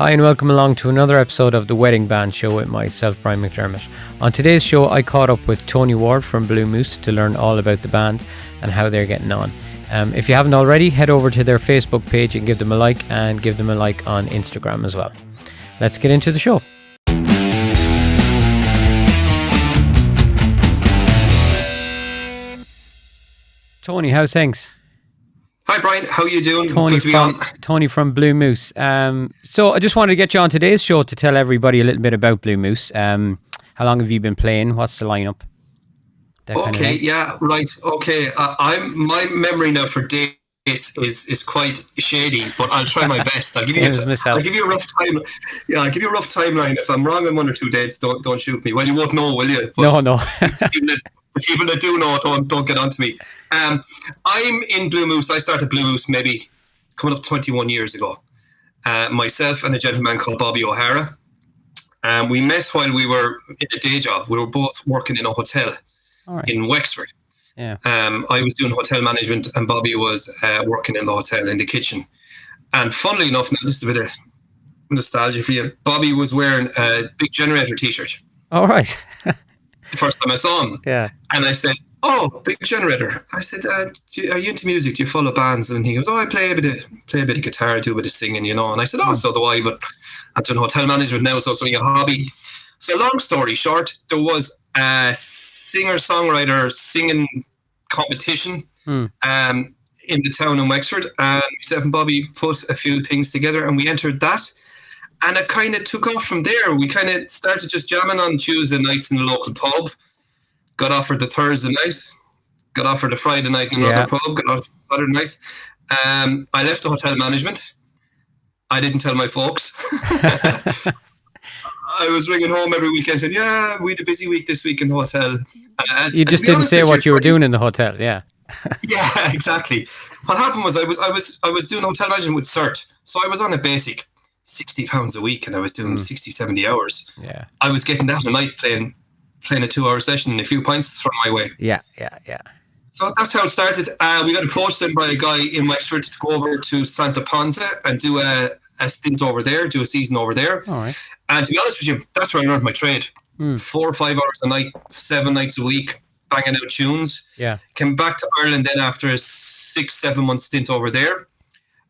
Hi and welcome along to another episode of the Wedding Band Show with myself, Brian McDermott. On today's show, I caught up with Tony Ward from Blue Moose to learn all about the band and how they're getting on. If you haven't already, head over to their Facebook page and give them a like, and give them a like on Instagram as well. Let's get into the show. Tony, how's things? Hi Brian, how are you doing? Tony from Blue Moose. So I just wanted to get you on today's show to tell everybody a little bit about Blue Moose. How long have you been playing? What's the lineup? My memory now for dates is quite shady, but I'll try my best. I'll give you a rough time. Yeah, I'll give you a rough timeline. If I'm wrong on one or two dates, don't shoot me. Well, you won't know, will you? But no. The people that do know don't get on to me. I'm in Blue Moose. I started Blue Moose maybe coming up 21 years ago. Myself and a gentleman called Bobby O'Hara. We met while we were in a day job. We were both working in a hotel in Wexford. Yeah. I was doing hotel management and Bobby was working in the hotel in the kitchen. And funnily enough, now this is a bit of nostalgia for you, Bobby was wearing a Big Generator t-shirt. All right. The first time I saw him. Yeah. And I said, "Oh, Big Generator." I said, "Are you into music? Do you follow bands?" And he goes, "Oh, I play a bit of guitar, do a bit of singing, you know." And I said, "Oh, so do I, but I'm doing hotel management now, so it's only a hobby." So long story short, there was a singer-songwriter singing competition in the town in Wexford, and myself and Bobby put a few things together and we entered that. And it kind of took off from there. We kind of started just jamming on Tuesday nights in the local pub. Got offered the Thursday night. Got offered the Friday night in another pub. Got offered the Saturday night. I left the hotel management. I didn't tell my folks. I was ringing home every weekend saying, "Yeah, we had a busy week this week in the hotel." You just didn't say what you were doing in the hotel, yeah. Yeah, exactly. What happened was I was doing hotel management with CERT. So I was on a basic £60 a week and I was doing 60, 70 hours. Yeah. I was getting that a night playing a 2-hour session and a few pints thrown my way. Yeah. So that's how it started. We got approached then by a guy in Wexford to go over to Santa Ponsa and do a stint over there, do a season over there. All right. And to be honest with you, that's where I learned my trade. 4 or 5 hours a night, 7 nights a week, banging out tunes. Yeah. Came back to Ireland then after a 6-7 month stint over there.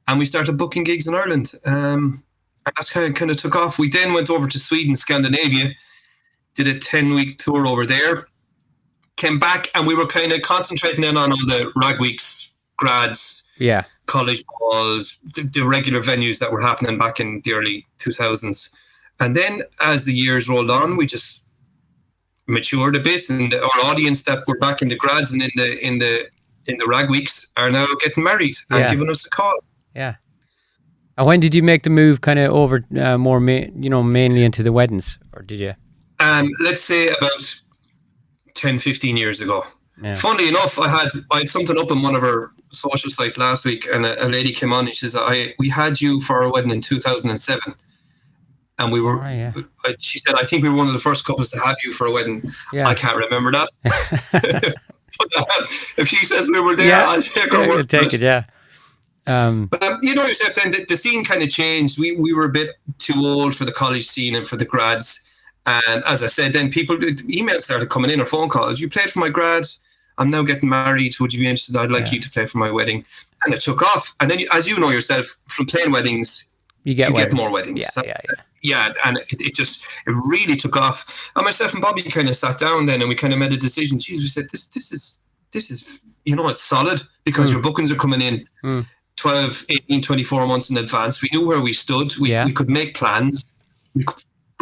And we started booking gigs in Ireland. And that's kind of took off. We then went over to Sweden, Scandinavia, did a 10-week tour over there, came back, and we were kind of concentrating in on all the rag weeks, grads, college balls, the regular venues that were happening back in the early 2000s. And then as the years rolled on, we just matured a bit, and our audience that were back in the grads and in the rag weeks are now getting married and giving us a call. Yeah. And when did you make the move kind of over more, mainly into the weddings, or did you? Let's say about 10, 15 years ago. Yeah. Funnily enough, I had something up on one of our social sites last week, and a lady came on and she says, "We had you for our wedding in 2007." And we were, she said, "I think we were one of the first couples to have you for a wedding." Yeah. I can't remember that. But if she says we were there, I'll take her word for it. Yeah. But you know yourself then, the scene kind of changed. We were a bit too old for the college scene and for the grads. And as I said, then emails started coming in or phone calls. "You played for my grads. I'm now getting married. Would you be interested? I'd like you to play for my wedding." And it took off. And then, as you know yourself, from playing weddings, you get more weddings. Yeah. And it really took off. And myself and Bobby kind of sat down then and we kind of made a decision. Geez, we said, this is, it's solid because your bookings are coming in 12, 18, 24 months in advance. We knew where we stood. We could make plans. We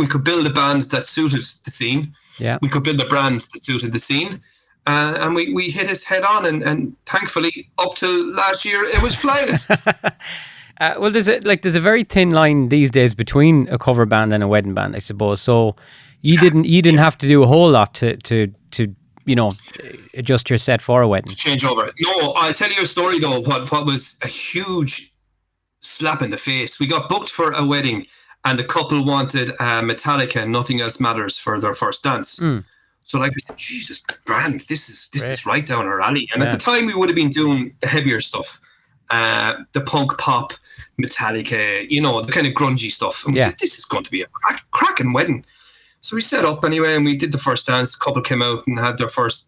could build a band that suited the scene. Yeah. We could build a brand that suited the scene. And we hit it head on. And thankfully, up till last year, it was flying. Well, there's a very thin line these days between a cover band and a wedding band, I suppose. So you didn't have to do a whole lot to adjust your set for a wedding. To change over. No, I'll tell you a story though. What was a huge slap in the face. We got booked for a wedding, and the couple wanted Metallica, "Nothing Else Matters" for their first dance. So we said, "Jesus, grand! This is right down our alley." And at the time, we would have been doing the heavier stuff, the punk pop, Metallica, the kind of grungy stuff. And we said, this is going to be a cracking wedding. So we set up anyway, and we did the first dance. A couple came out and had their first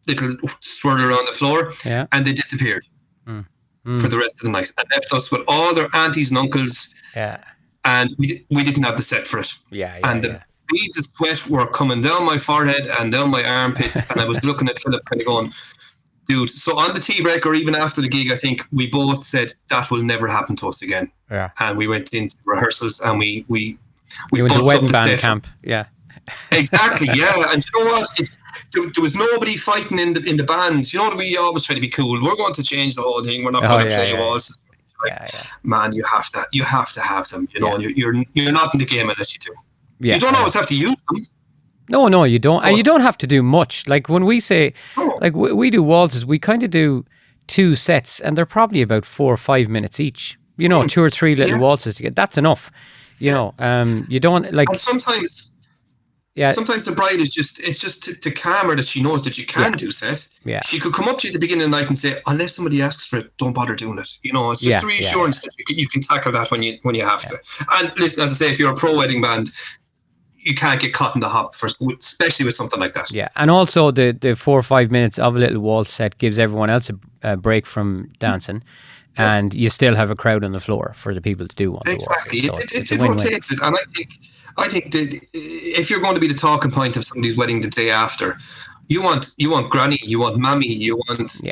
little swirl around the floor, and they disappeared for the rest of the night and left us with all their aunties and uncles. Yeah. And we didn't have the set for it. And the beads of sweat were coming down my forehead and down my armpits, and I was looking at Philip kind of going, dude. So on the tea break, or even after the gig, I think we both said that will never happen to us again. Yeah. And we went into rehearsals, and we went to wedding band camp. Yeah. Exactly. Yeah. And you know what? There was nobody fighting in the band. You know what? We always try to be cool. We're going to change the whole thing. We're not going to play waltzes. Man, you have to have them. You're not in the game unless you do. Yeah. You don't always have to use them. No, you don't. And you don't have to do much. Like when we say, like we do waltzes, we kind of do 2 sets, and they're probably about 4 or 5 minutes each. 2 or 3 little waltzes to get. That's enough. You don't like. And sometimes the bride is just to calm her that she knows that you can do set. Yeah. She could come up to you at the beginning of the night and say, unless somebody asks for it, don't bother doing it. It's just the reassurance that you can tackle that when you have to. And listen, as I say, if you're a pro wedding band, you can't get caught in the hop, especially with something like that. Yeah, and also the 4 or 5 minutes of a little waltz set gives everyone else a break from dancing. And you still have a crowd on the floor for the people to do one. Exactly. So it rotates it. And I think that if you're going to be the talking point of somebody's wedding the day after, you want granny, you want mammy, you want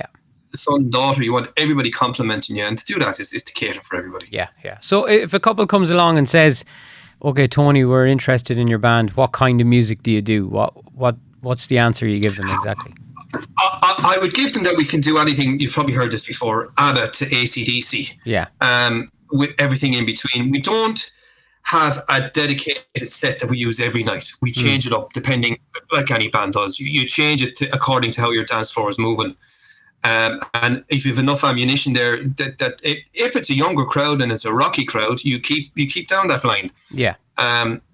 son, daughter, you want everybody complimenting you. And to do that is to cater for everybody. Yeah. So if a couple comes along and says, okay, Tony, we're interested in your band, what kind of music do you do? What's the answer you give them exactly? I would give them that we can do anything. You've probably heard this before, ABBA to AC/DC. Yeah. With everything in between. We don't have a dedicated set that we use every night. We change it up depending, like any band does. You change it according to how your dance floor is moving. And if you have enough ammunition there, that if it's a younger crowd and it's a rocky crowd, you keep down that line. Yeah.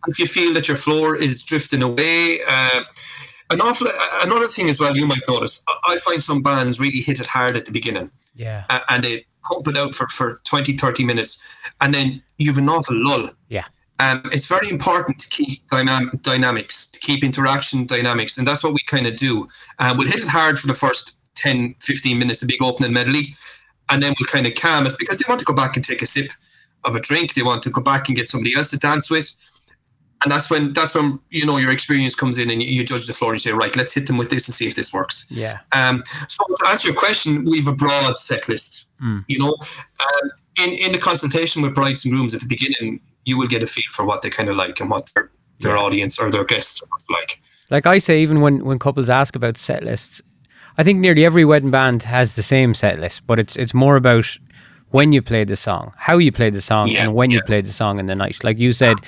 If you feel that your floor is drifting away, another thing as well, you might notice, I find some bands really hit it hard at the beginning. Yeah. And they pump it out for 20, 30 minutes, and then you have an awful lull. Yeah. It's very important to keep dynamics, to keep interaction dynamics, and that's what we kind of do. We'll hit it hard for the first 10, 15 minutes, a big opening medley, and then we'll kind of calm it, because they want to go back and take a sip of a drink. They want to go back and get somebody else to dance with. And that's when your experience comes in, and you judge the floor and you say, right, let's hit them with this and see if this works. Yeah. So to answer your question, we have a broad set list. In the consultation with brides and grooms at the beginning, you will get a feel for what they kind of like and what their audience or their guests are like. Like I say, even when couples ask about set lists, I think nearly every wedding band has the same set list, but it's more about when you play the song, how you play the song, and when you play the song in the night. Like you said,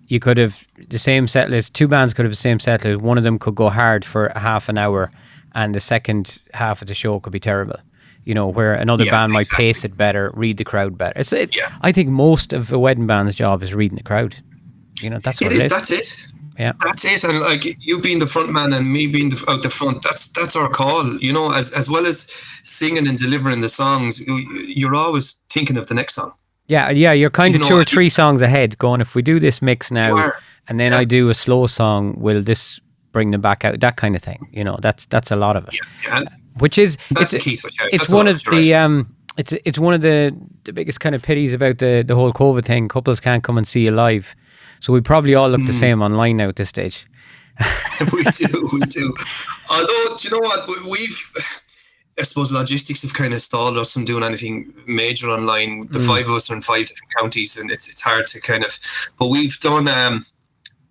you could have the same set list. 2 bands could have the same set list. One of them could go hard for half an hour, and the second half of the show could be terrible. Where another band might pace it better, read the crowd better. I think most of a wedding band's job is reading the crowd. That's what it is. That's it. Yeah, that's it. And like you being the front man and me being out the front, that's our call. As well as singing and delivering the songs, you're always thinking of the next song. Yeah, you're kind of 2 or 3 songs ahead, going, if we do this mix now, and then I do a slow song, will this bring them back out? That kind of thing. That's a lot of it. Yeah. Which is that's the key to it. It's one of the it's one of the biggest kind of pities about the whole COVID thing. Couples can't come and see you live, so we probably all look the same online now at this stage. we do. Although, do you know what, I suppose logistics have kind of stalled us from doing anything major online. The 5 of us are in 5 different counties, and it's hard to kind of. But we've done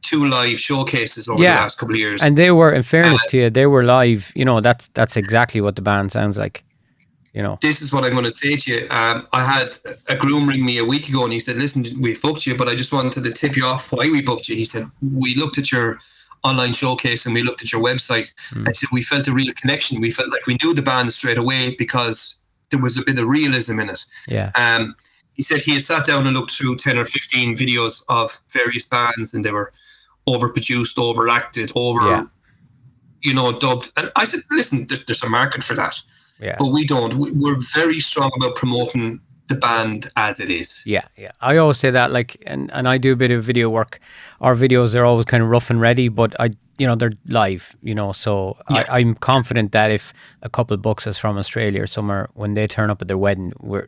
2 live showcases over the last couple of years, and they were, in fairness to you, they were live. That's exactly what the band sounds like. This is what I'm going to say to you. I had a groom ring me a week ago, and he said, "Listen, we've booked you, but I just wanted to tip you off why we booked you." He said, "We looked at your online showcase and we looked at your website, and said we felt a real connection. We felt like we knew the band straight away because there was a bit of realism in it." Yeah. He said he had sat down and looked through 10 or 15 videos of various bands, and they were overproduced, overacted, dubbed. And I said, listen, there's a market for that. Yeah. But we don't. We're very strong about promoting the band as it is. Yeah. I always say that, like, and I do a bit of video work. Our videos are always kind of rough and ready, but they're live, so I'm confident that if a couple of bucks is from Australia or somewhere, when they turn up at their wedding, we're,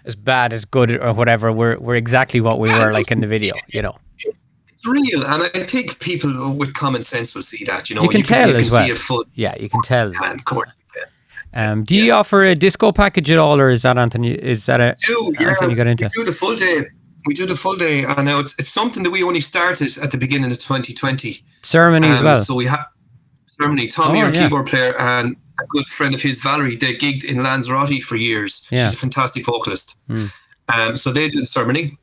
as bad as good or whatever, we're exactly what we were like in the video, It's real, and I think people with common sense will see that, You can tell as well. See a full, yeah, you can tell. Yeah, of course. Do you offer a disco package at all, or is that Anthony? Is that Anthony got into? We do the full day. We do the full day, and now it's something that we only started at the beginning of 2020. Ceremony as well. So we have ceremony. Tommy, our keyboard player, and a good friend of his, Valerie, they gigged in Lanzarote for years. Yeah. She's a fantastic vocalist. So they do the ceremony.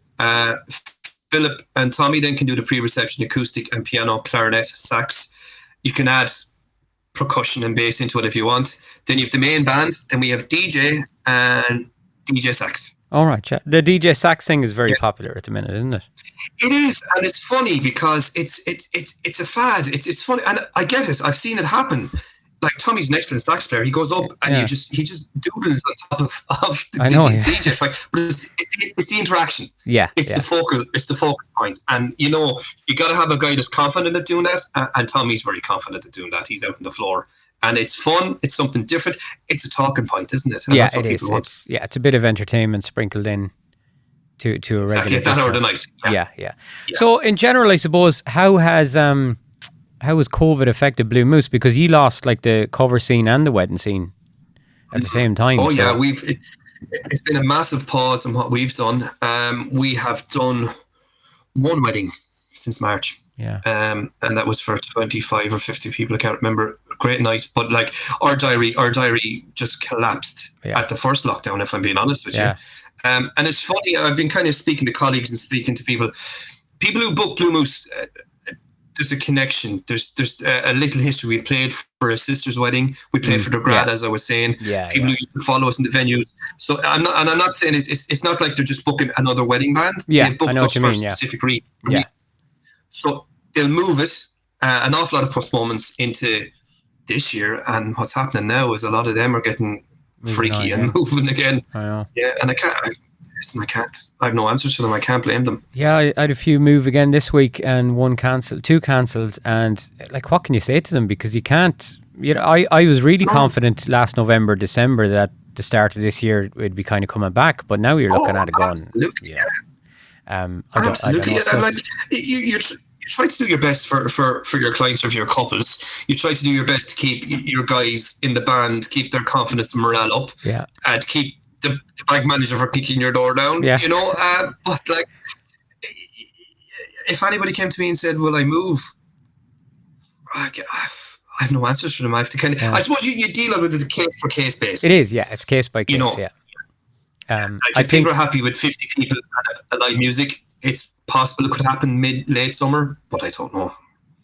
Philip and Tommy then can do the pre-reception, acoustic and piano, clarinet, sax. You can add percussion and bass into it if you want. Then you have the main band. Then we have DJ and DJ sax. All right, yeah. The DJ sax thing is very popular at the minute, isn't it? It is, and it's funny because it's a fad. It's funny, and I get it. I've seen it happen. Like Tommy's an excellent sax player. He goes up and he just doodles on top of the DJ track. But it's the interaction. Yeah, it's the focal point. And you got to have a guy that's confident at doing that. And Tommy's very confident at doing that. He's out on the floor, and it's fun. It's something different. It's a talking point, isn't it? And yeah, it is. It's a bit of entertainment sprinkled in to a regular. Exactly at that hour of the night. Yeah. So in general, I suppose, how has COVID affected Blue Moose? Because you lost like the cover scene and the wedding scene at the same time. Oh, so. Yeah, it's been a massive pause in what we've done. We have done one wedding since March. Yeah. And that was for 25 or 50 people. I can't remember. Great night, but like our diary just collapsed at the first lockdown, if I'm being honest with you. And it's funny. I've been kind of speaking to colleagues and speaking to people who book Blue Moose. There's a connection. There's a little history. We've played for a sister's wedding. We played for their grad, as I was saying. People who used to follow us in the venues. So I'm not saying it's not like they're just booking another wedding band. Yeah, they booked I know us what you mean. for a specific reason. Yeah. So they'll move it. An awful lot of postponements into this year, and what's happening now is a lot of them are getting freaky and moving again. I know. Yeah, and I have no answers for them. I can't blame them. Yeah, I had a few move again this week, and two cancelled. And like, what can you say to them? Because you can't. I was really confident last November, December that the start of this year would be kind of coming back, but now you're looking at it going. Absolutely. Yeah. Absolutely. And like you try to do your best for your clients or for your couples. You try to do your best to keep your guys in the band, keep their confidence and morale up. Yeah. And keep the bank manager for kicking your door down. Yeah. But like, if anybody came to me and said, "Will I move?" I have no answers for them. I have to kind of. I suppose you deal with it case for case basis. It is, yeah. It's case by case. I think we're happy with 50 people and a live music. It's possible it could happen late summer, but I don't know.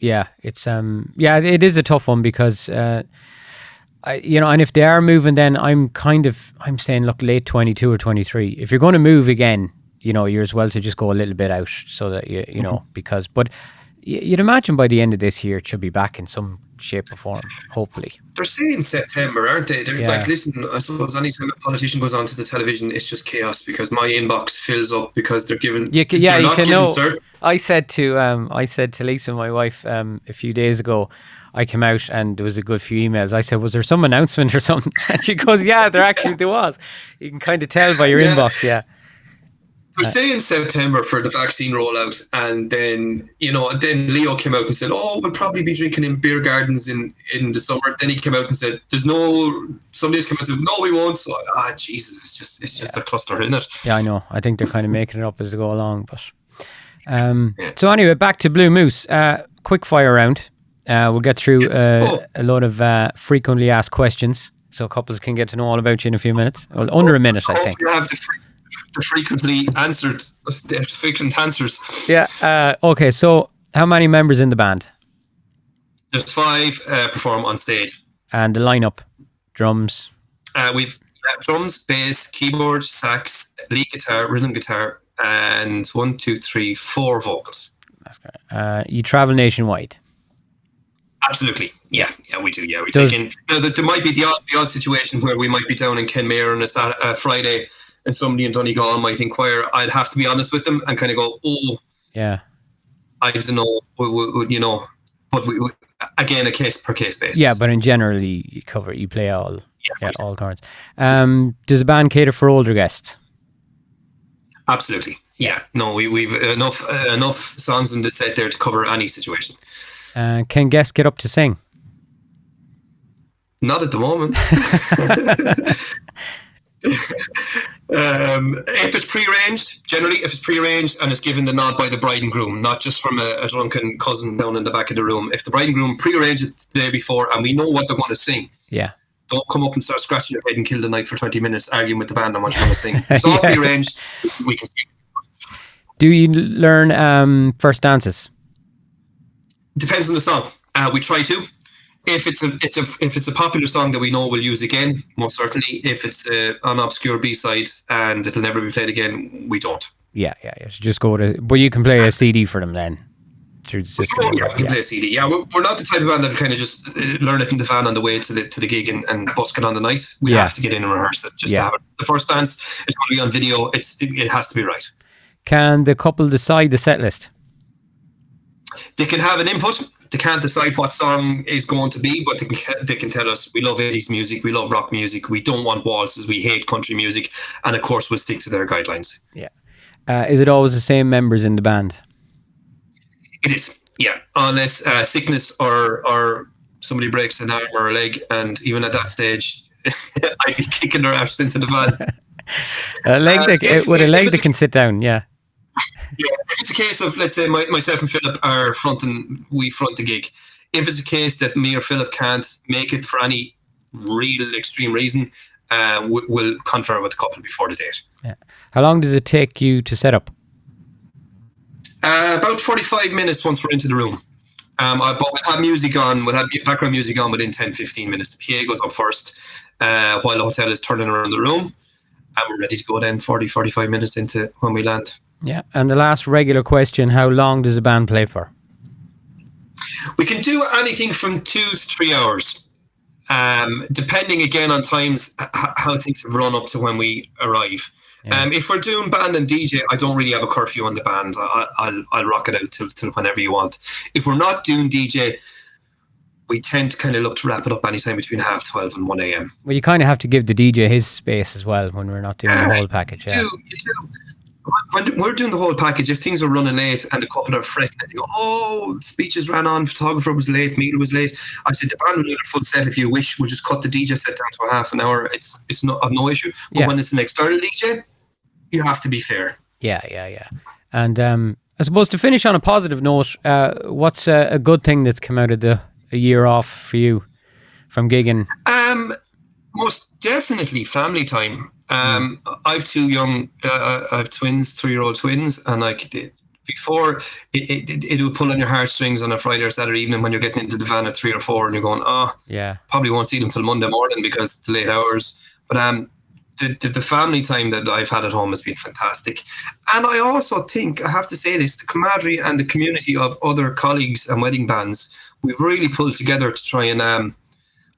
Yeah, it's it is a tough one because and if they are moving, then I'm saying, look, late 22 or 23. If you're going to move again, you're as well to just go a little bit out so that you know, because but you'd imagine by the end of this year it should be back in some shape or form, hopefully. They're saying September, aren't they? They're like, listen, I suppose anytime a politician goes onto the television, it's just chaos because my inbox fills up because they're giving. You can know. I said to Lisa, my wife, a few days ago, I came out and there was a good few emails. I said, was there some announcement or something? And she goes, yeah, there was. You can kind of tell by your inbox, They're saying September for the vaccine rollout, and then then Leo came out and said, "Oh, we'll probably be drinking in beer gardens in the summer." Then he came out and said, Somebody's come out and said, "No, we won't." So, Jesus, it's just a cluster, isn't it? Yeah, I know. I think they're kind of making it up as they go along, but so anyway, back to Blue Moose. Quick fire round. We'll get through a lot of frequently asked questions, so couples can get to know all about you in a few minutes. Well, under a minute, I think. You have the frequent answers. Yeah. Okay. So, how many members in the band? There's 5 perform on stage. And the lineup: drums. We've drums, bass, keyboard, sax, lead guitar, rhythm guitar, and 1, 2, 3, 4 vocals. That's great. You travel nationwide. Absolutely. Yeah, we do. Yeah, we take in. There might be the odd situation where we might be down in Kenmare on a Friday. and somebody in Donegal might inquire, I'd have to be honest with them and kind of go, oh, yeah, I don't know, but again, a case per case basis. yeah. But in general, you play all all cards. Does the band cater for older guests? Absolutely. Yeah. No, we've enough songs in the set there to cover any situation. Can guests get up to sing? Not at the moment. If it's prearranged, generally, if it's prearranged and it's given the nod by the bride and groom, not just from a drunken cousin down in the back of the room. If the bride and groom prearrange it the day before and we know what they're going to sing, yeah, don't come up and start scratching your head and kill the night for 20 minutes arguing with the band on what you're going to sing. If it's all prearranged, we can sing. Do you learn first dances? Depends on the song. We try to. If it's a popular song that we know we'll use again, most certainly. If it's an obscure B-side and it'll never be played again, we don't. Yeah. So just go to. But you can play a CD for them then through the system. We can play a CD. Yeah, we're not the type of band that kind of just learn it in the van on the way to the gig and busk it on the night. We have to get in and rehearse it just to have it. The first dance is going to be on video. It has to be right. Can the couple decide the set list? They can have an input. They can't decide what song is going to be, but they can tell us, we love 80s music, we love rock music, we don't want waltzes, we hate country music, and of course we'll stick to their guidelines. Yeah. Is it always the same members in the band? It is, yeah. Unless sickness or somebody breaks an arm or a leg, and even at that stage, I'd be kicking their ass into the van. A leg that can sit down, yeah. Yeah, if it's a case of, let's say, myself and Philip are we front the gig. If it's a case that me or Philip can't make it for any real extreme reason, we'll confer with the couple before the date. Yeah. How long does it take you to set up? About 45 minutes once we're into the room. But we'll have music on, we'll have background music on within 10-15 minutes. The PA goes up first while the hotel is turning around the room, and we're ready to go then 40-45 minutes into when we land. Yeah, and the last regular question, how long does a band play for? We can do anything from 2 to 3 hours, depending again on times, how things have run up to when we arrive. Yeah. If we're doing band and DJ, I don't really have a curfew on the band. I'll rock it out till whenever you want. If we're not doing DJ, we tend to kind of look to wrap it up anytime between 12:30 and 1 a.m. Well, you kind of have to give the DJ his space as well when we're not doing the whole package. You do. When we're doing the whole package, if things are running late and the couple are fretting and they go, oh, speeches ran on, photographer was late, meal was late, I said, the band will do a full set if you wish. We'll just cut the DJ set down to a half an hour. It's not of no issue. But when it's an external DJ, you have to be fair. Yeah. And I suppose to finish on a positive note, what's a good thing that's come out of a year off for you from gigging? Most definitely family time. I've two young, I have twins, 3-year-old twins, and before it would pull on your heartstrings on a Friday or Saturday evening when you're getting into the van at 3 or 4 and you're going, probably won't see them till Monday morning because the late hours. But the family time that I've had at home has been fantastic. And I also think, I have to say this, the camaraderie and the community of other colleagues and wedding bands, we've really pulled together to try and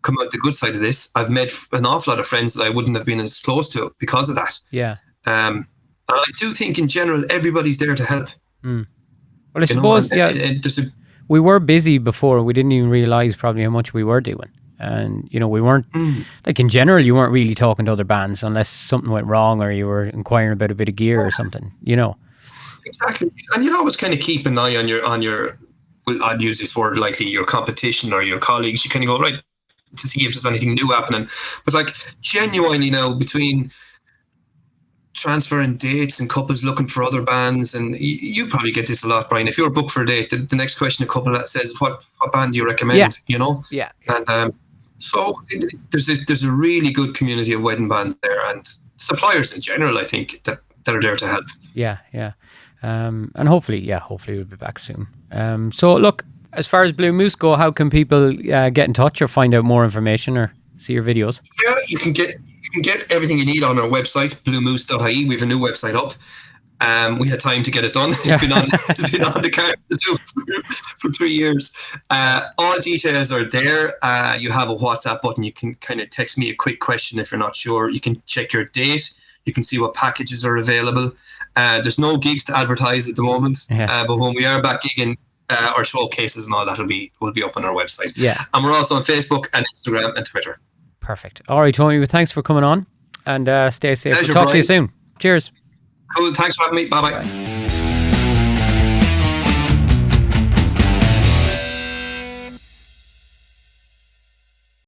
come out the good side of this. I've made an awful lot of friends that I wouldn't have been as close to because of that. Yeah. And I do think in general, everybody's there to help. Well, I suppose, we were busy before. We didn't even realise probably how much we were doing. And, we weren't, like in general, you weren't really talking to other bands unless something went wrong or you were inquiring about a bit of gear or something, Exactly. And you'll always kind of keep an eye on your well, I'd use this word likely, your competition or your colleagues. You kind of go, right, to see if there's anything new happening. But genuinely now, between transferring dates and couples looking for other bands, and you probably get this a lot, Brian, if you're booked for a date, the next question a couple says, what band do you recommend? Yeah. And so there's a really good community of wedding bands there, and suppliers in general, I think, that are there to help. Yeah. And hopefully we'll be back soon. So look, as far as Blue Moose go, how can people get in touch or find out more information or see your videos? Yeah, you can get everything you need on our website, bluemoose.ie. We have a new website up. We had time to get it done. It's been on the cards to do for 3 years. All details are there. You have a WhatsApp button. You can kind of text me a quick question if you're not sure. You can check your date. You can see what packages are available. There's no gigs to advertise at the moment, but when we are back gigging, our showcases and all that will be up on our website. Yeah. And we're also on Facebook and Instagram and Twitter. Perfect. All right, Tony, well, thanks for coming on, and stay safe. Pleasure, We'll talk to you Brian. soon. Cheers. Cool. Thanks for having me. Bye-bye. Bye.